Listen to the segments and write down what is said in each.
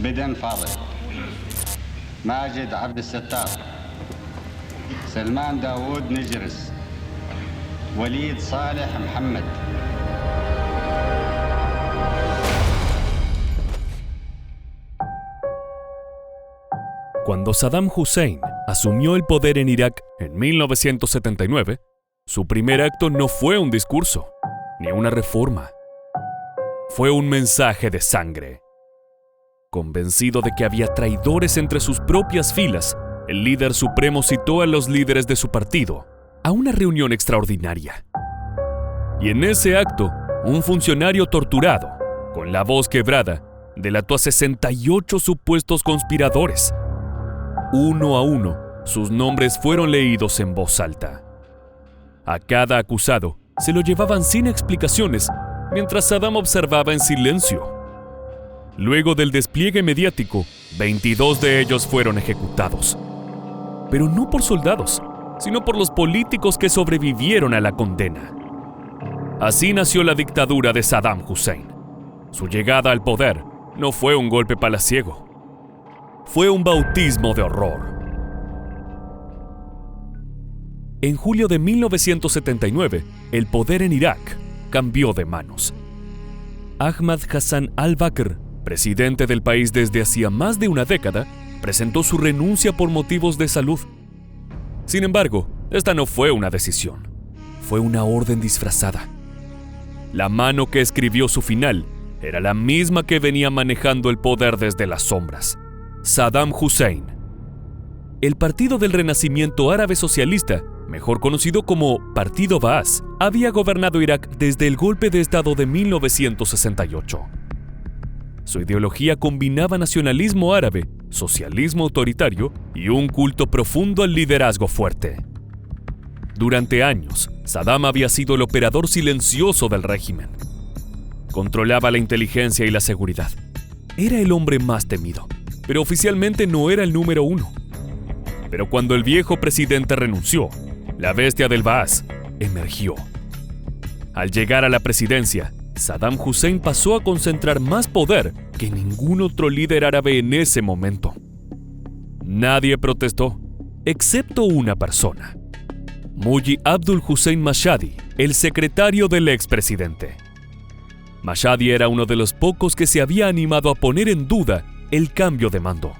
بدن فاضل، ماجد عبد الستار، سلمان داوود نجرس، وليد صالح محمد. Cuando Saddam Hussein asumió el poder en Irak en 1979, su primer acto no fue un discurso, ni una reforma. Fue un mensaje de sangre. Convencido de que había traidores entre sus propias filas, el líder supremo citó a los líderes de su partido a una reunión extraordinaria. Y en ese acto, un funcionario torturado, con la voz quebrada, delató a 68 supuestos conspiradores. Uno a uno, sus nombres fueron leídos en voz alta. A cada acusado se lo llevaban sin explicaciones, mientras Saddam observaba en silencio. Luego del despliegue mediático, 22 de ellos fueron ejecutados. Pero no por soldados, sino por los políticos que sobrevivieron a la condena. Así nació la dictadura de Saddam Hussein. Su llegada al poder no fue un golpe palaciego. Fue un bautismo de horror. En julio de 1979, el poder en Irak cambió de manos. Ahmad Hassan al-Bakr, presidente del país desde hacía más de una década, presentó su renuncia por motivos de salud. Sin embargo, esta no fue una decisión. Fue una orden disfrazada. La mano que escribió su final era la misma que venía manejando el poder desde las sombras: Saddam Hussein. El Partido del Renacimiento Árabe Socialista, mejor conocido como Partido Baas, había gobernado Irak desde el golpe de Estado de 1968. Su ideología combinaba nacionalismo árabe, socialismo autoritario y un culto profundo al liderazgo fuerte. Durante años, Saddam había sido el operador silencioso del régimen. Controlaba la inteligencia y la seguridad. Era el hombre más temido, pero oficialmente no era el número uno. Pero cuando el viejo presidente renunció, la bestia del Baas emergió. Al llegar a la presidencia, Saddam Hussein pasó a concentrar más poder que ningún otro líder árabe en ese momento. Nadie protestó, excepto una persona: Muji Abdul Hussein Mashhadi, el secretario del expresidente. Mashhadi era uno de los pocos que se había animado a poner en duda el cambio de mando.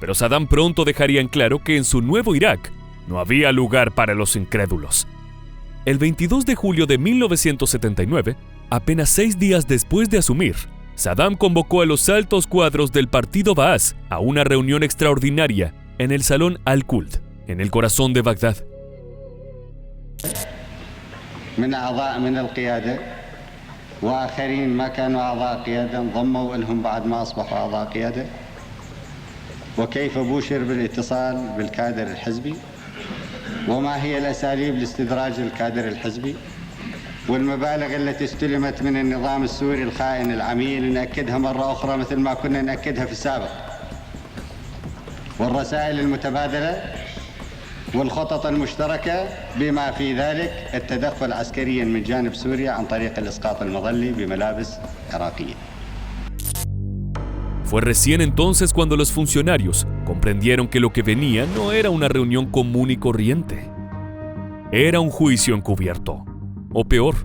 Pero Saddam pronto dejaría en claro que en su nuevo Irak no había lugar para los incrédulos. El 22 de julio de 1979, apenas 6 días después de asumir, Saddam convocó a los altos cuadros del Partido Baas a una reunión extraordinaria en el Salón Al-Quld, en el corazón de Bagdad. من أعضاء من القيادة وآخرين ما كانوا أعضاء قيادة انضموا لهم بعد ما أصبحوا أعضاء قيادة، وكيف بوشر بالاتصال بالكادر الحزبي، وما هي الأساليب لاستدراج الكادر الحزبي، والمبالغ التي استلمت من النظام السوري الخائن العميل نأكدها مرة أخرى مثل ما كنا نأكدها في السابق، والرسائل المتبادلة والخطط المشتركة بما في ذلك التدخل عسكريا من جانب سوريا عن طريق الإسقاط المظلي بملابس عراقية. Fue recién entonces cuando los funcionarios comprendieron que lo que venía no era una reunión común y corriente. Era un juicio encubierto, o peor,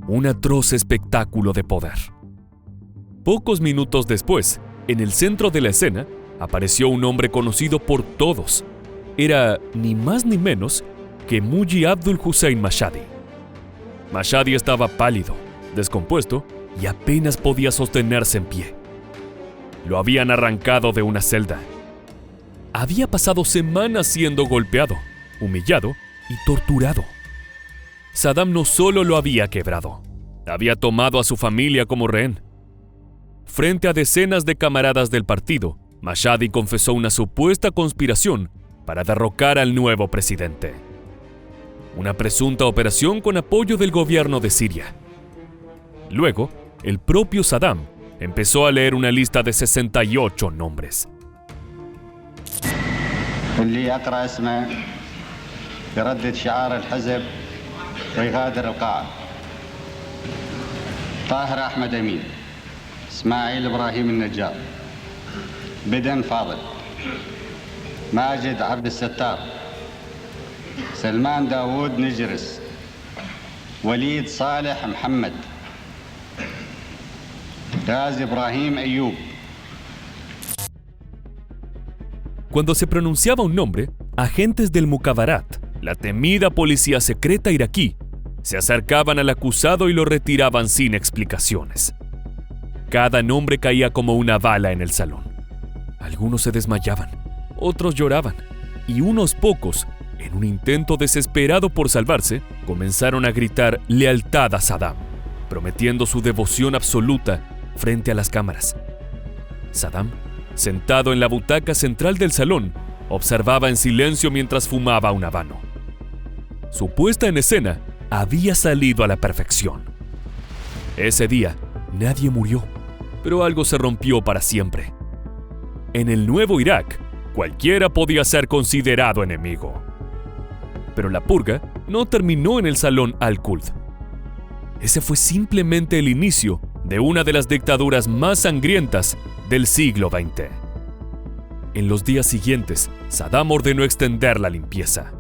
un atroz espectáculo de poder. Pocos minutos después, en el centro de la escena, apareció un hombre conocido por todos. Era ni más ni menos que Muji Abdul Hussein Mashhadi. Mashhadi estaba pálido, descompuesto y apenas podía sostenerse en pie. Lo habían arrancado de una celda. Había pasado semanas siendo golpeado, humillado y torturado. Saddam no solo lo había quebrado, había tomado a su familia como rehén. Frente a decenas de camaradas del partido, Mashhadi confesó una supuesta conspiración para derrocar al nuevo presidente. Una presunta operación con apoyo del gobierno de Siria. Luego, el propio Saddam empezó a leer una lista de 68 nombres. اللي يقرأ اسمه يردد شعار الحزب ويغادر القاعة: طاهر أحمد أمين، إسماعيل إبراهيم النجار، بدن فاضل، ماجد عبد الستار، سلمان داوود نجرس، وليد صالح محمد، راز Ibrahim Ayub. Cuando se pronunciaba un nombre, agentes del Mukhabarat, la temida policía secreta iraquí, se acercaban al acusado y lo retiraban sin explicaciones. Cada nombre caía como una bala en el salón. Algunos se desmayaban, otros lloraban, y unos pocos, en un intento desesperado por salvarse, comenzaron a gritar lealtad a Saddam, prometiendo su devoción absoluta frente a las cámaras. Saddam, sentado en la butaca central del salón, observaba en silencio mientras fumaba un habano. Su puesta en escena había salido a la perfección. Ese día, nadie murió, pero algo se rompió para siempre. En el nuevo Irak, cualquiera podía ser considerado enemigo. Pero la purga no terminó en el salón Al-Qud. Ese fue simplemente el inicio de una de las dictaduras más sangrientas del siglo XX. En los días siguientes, Saddam ordenó extender la limpieza.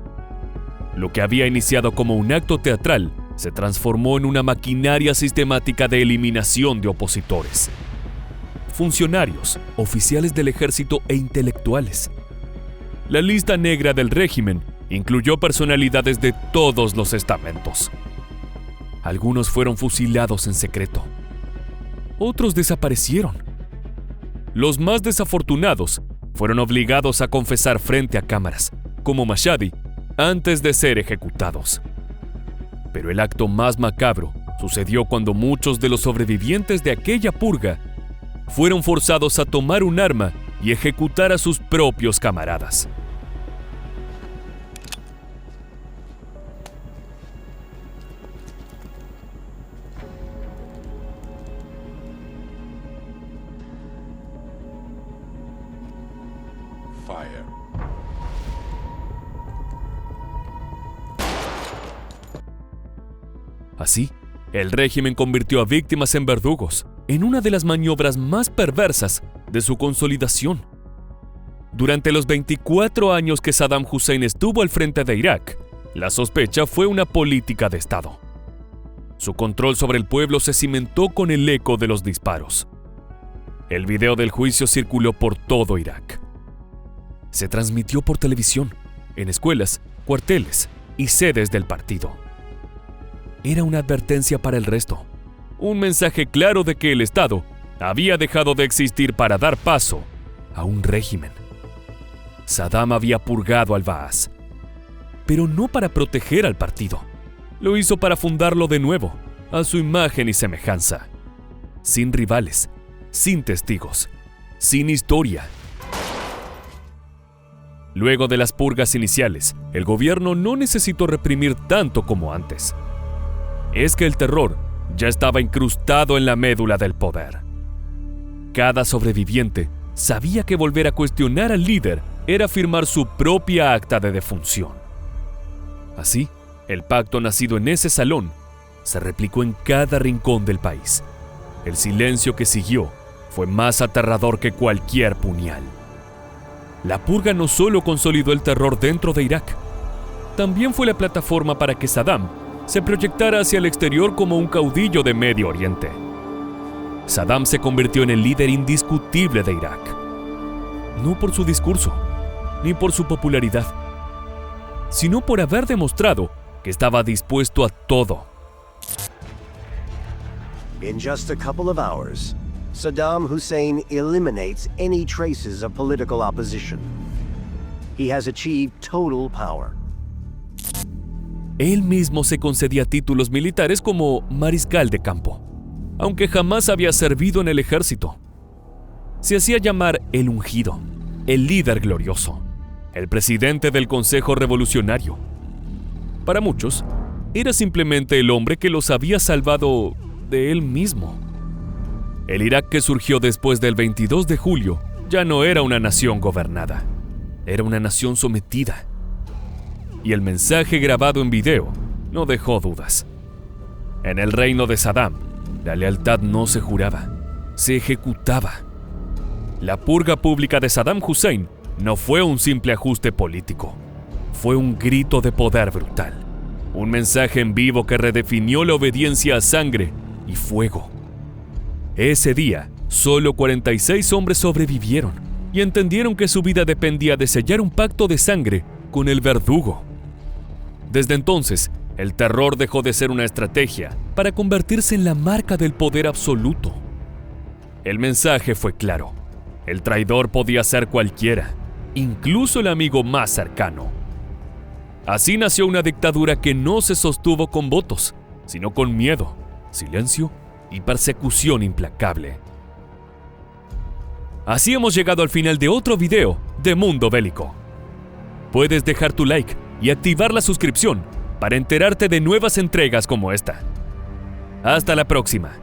Lo que había iniciado como un acto teatral se transformó en una maquinaria sistemática de eliminación de opositores. Funcionarios, oficiales del ejército e intelectuales. La lista negra del régimen incluyó personalidades de todos los estamentos. Algunos fueron fusilados en secreto. Otros desaparecieron. Los más desafortunados fueron obligados a confesar frente a cámaras, como Mashhadi, antes de ser ejecutados. Pero el acto más macabro sucedió cuando muchos de los sobrevivientes de aquella purga fueron forzados a tomar un arma y ejecutar a sus propios camaradas. Fire. Así, el régimen convirtió a víctimas en verdugos, en una de las maniobras más perversas de su consolidación. Durante los 24 años que Saddam Hussein estuvo al frente de Irak, la sospecha fue una política de Estado. Su control sobre el pueblo se cimentó con el eco de los disparos. El video del juicio circuló por todo Irak. Se transmitió por televisión, en escuelas, cuarteles y sedes del partido. Era una advertencia para el resto, un mensaje claro de que el Estado había dejado de existir para dar paso a un régimen. Saddam había purgado al Baas, pero no para proteger al partido. Lo hizo para fundarlo de nuevo, a su imagen y semejanza. Sin rivales, sin testigos, sin historia. Luego de las purgas iniciales, el gobierno no necesitó reprimir tanto como antes. Es que el terror ya estaba incrustado en la médula del poder. Cada sobreviviente sabía que volver a cuestionar al líder era firmar su propia acta de defunción. Así, el pacto nacido en ese salón se replicó en cada rincón del país. El silencio que siguió fue más aterrador que cualquier puñal. La purga no solo consolidó el terror dentro de Irak, también fue la plataforma para que Saddam se proyectara hacia el exterior como un caudillo de Medio Oriente. Saddam se convirtió en el líder indiscutible de Irak. No por su discurso, ni por su popularidad, sino por haber demostrado que estaba dispuesto a todo. In just a couple of hours, Saddam Hussein eliminates any traces of political opposition. He has achieved total power. Él mismo se concedía títulos militares como mariscal de campo, aunque jamás había servido en el ejército. Se hacía llamar el ungido, el líder glorioso, el presidente del Consejo Revolucionario. Para muchos, era simplemente el hombre que los había salvado de él mismo. El Irak que surgió después del 22 de julio ya no era una nación gobernada, era una nación sometida. Y el mensaje grabado en video no dejó dudas. En el reino de Saddam, la lealtad no se juraba, se ejecutaba. La purga pública de Saddam Hussein no fue un simple ajuste político. Fue un grito de poder brutal. Un mensaje en vivo que redefinió la obediencia a sangre y fuego. Ese día, solo 46 hombres sobrevivieron y entendieron que su vida dependía de sellar un pacto de sangre con el verdugo. Desde entonces, el terror dejó de ser una estrategia para convertirse en la marca del poder absoluto. El mensaje fue claro. El traidor podía ser cualquiera, incluso el amigo más cercano. Así nació una dictadura que no se sostuvo con votos, sino con miedo, silencio y persecución implacable. Así hemos llegado al final de otro video de Mundo Bélico. Puedes dejar tu like y activar la suscripción para enterarte de nuevas entregas como esta. Hasta la próxima.